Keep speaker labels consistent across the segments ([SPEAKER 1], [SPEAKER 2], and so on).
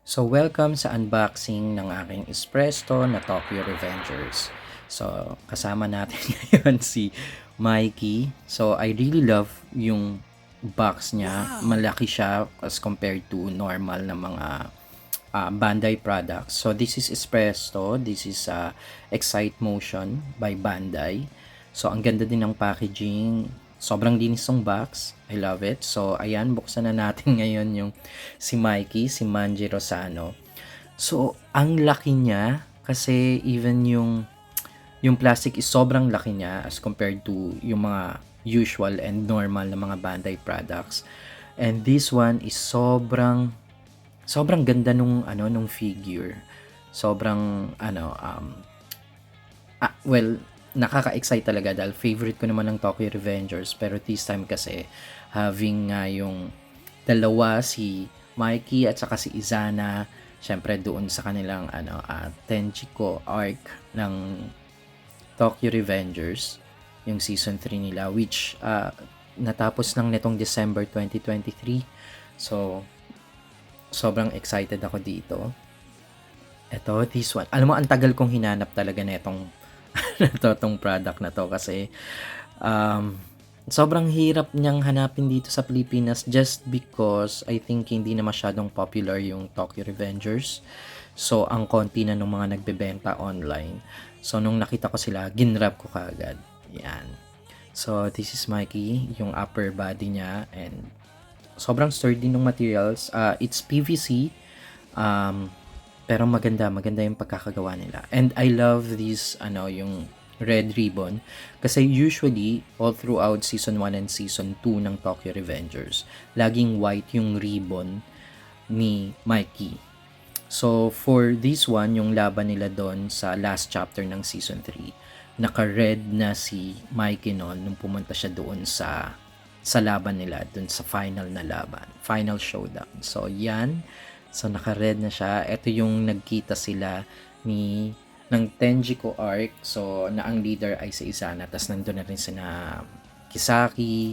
[SPEAKER 1] So, welcome sa unboxing ng aking espresso na Tokyo Revengers. So, kasama natin ngayon si Mikey. So, I really love yung box niya. Malaki siya as compared to normal na mga Bandai products. So, this is espresso. This is Excite Motion by Bandai. So, ang ganda din ng packaging. Sobrang linis ng box. I love it. So, ayan, buksan na natin ngayon yung si Mikey, si Manji Rosano. So, ang laki niya kasi even yung plastic is sobrang laki niya as compared to yung mga usual and normal na mga Bandai products. And this one is sobrang ganda nung figure. Sobrang nakaka-excite talaga dahil favorite ko naman ng Tokyo Revengers, pero this time kasi having yung dalawa, si Mikey at saka si Izana, syempre doon sa kanilang Tenjiko arc ng Tokyo Revengers, yung season 3 nila, which natapos lang nitong December 2023. So sobrang excited ako dito. Ito, this one. Alam mo, ang tagal kong hinanap talaga netong tong product na to kasi sobrang hirap niyang hanapin dito sa Pilipinas just because I think hindi na masyadong popular yung Tokyo Revengers. So, ang konti na nung mga nagbebenta online. So, nung nakita ko sila, ginrab ko kaagad. Yan. So, this is Mikey, yung upper body niya, and sobrang sturdy ng materials. It's PVC. Pero maganda yung pagkakagawa nila. And I love this, yung red ribbon. Kasi usually, all throughout Season 1 and Season 2 ng Tokyo Revengers, laging white yung ribbon ni Mikey. So, for this one, yung laban nila doon sa last chapter ng Season 3, naka-red na si Mikey noon nung pumunta siya doon sa laban nila, doon sa final na laban. Final showdown. So, yan. So, naka-red na siya. Ito yung nagkita sila ng Tenjiko arc. So, na ang leader ay si Izana. Tapos, nandun na rin sina Kisaki,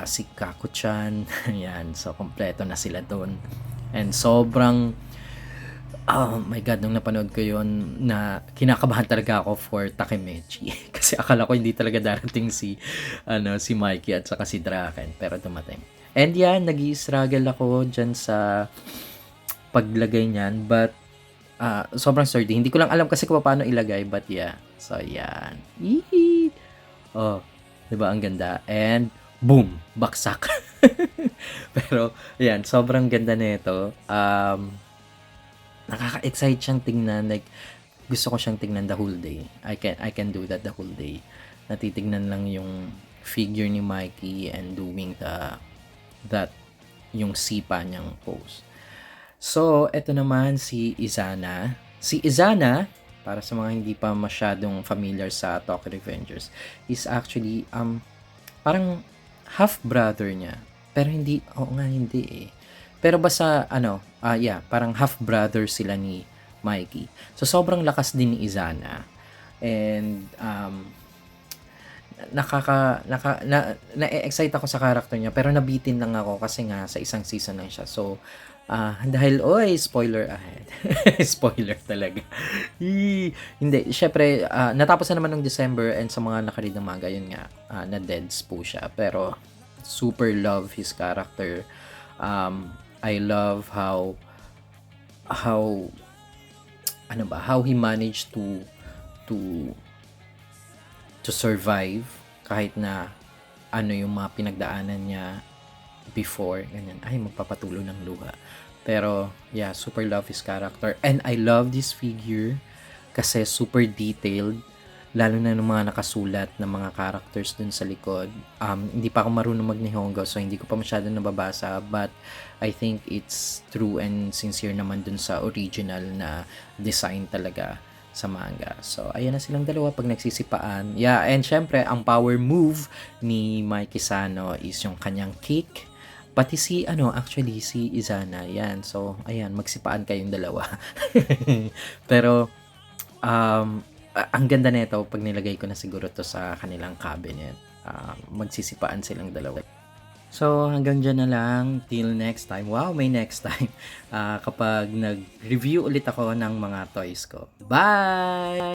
[SPEAKER 1] si Kaku-chan. Yan. So, kompleto na sila doon. And sobrang, oh my God, nung napanood ko yun, na kinakabahan talaga ako for Takemechi. Kasi akala ko hindi talaga darating si Mikey at saka si Draken. Pero dumating. And yan, nag-i-struggle ako dyan sa paglagay niyan, but sobrang sturdy. Hindi ko lang alam kasi kung paano ilagay, but yeah. So, yan. Yee! Oh, 'di ba ang ganda? And boom, baksak. Pero yan, sobrang ganda nito. Nakaka-excite siyang tingnan, like gusto ko siyang tingnan the whole day. I can do that the whole day. Natitignan lang yung figure ni Mikey and doing that yung sipa niyang pose. So, eto naman si Izana. Si Izana, para sa mga hindi pa masyadong familiar sa Tokyo Revengers, is actually parang half brother niya. Pero hindi, hindi eh. Pero basta parang half brother sila ni Mikey. So, sobrang lakas din ni Izana. And na-excite ako sa character niya, pero nabitin lang ako kasi nga sa isang season lang siya. So, dahil, spoiler ahead. Spoiler talaga. Hindi, syempre, natapos na naman ng December, and sa mga nakaread ng manga, yun nga, na-deads po siya. Pero, super love his character. I love how he managed to survive kahit na yung mga pinagdaanan niya before, ganyan, ay magpapatulo ng luha. Pero yeah, super love his character, and I love this figure kasi super detailed, lalo na ng mga nakasulat na mga characters dun sa likod. Hindi pa ako marunong mag-Nihongo, so hindi ko pa masyado nababasa, but I think it's true and sincere naman dun sa original na design talaga sa manga. So, ayan na silang dalawa pag nagsisipaan. Yeah, and syempre, ang power move ni Mikey Sano is yung kanyang kick. Pati si Izana, yan. So, ayan, magsipaan kayong dalawa. Pero, ang ganda nito pag nilagay ko na siguro to sa kanilang cabinet. Magsisipaan silang dalawa. So, hanggang diyan na lang. Till next time. Wow, may next time. Kapag nag-review ulit ako ng mga toys ko. Bye!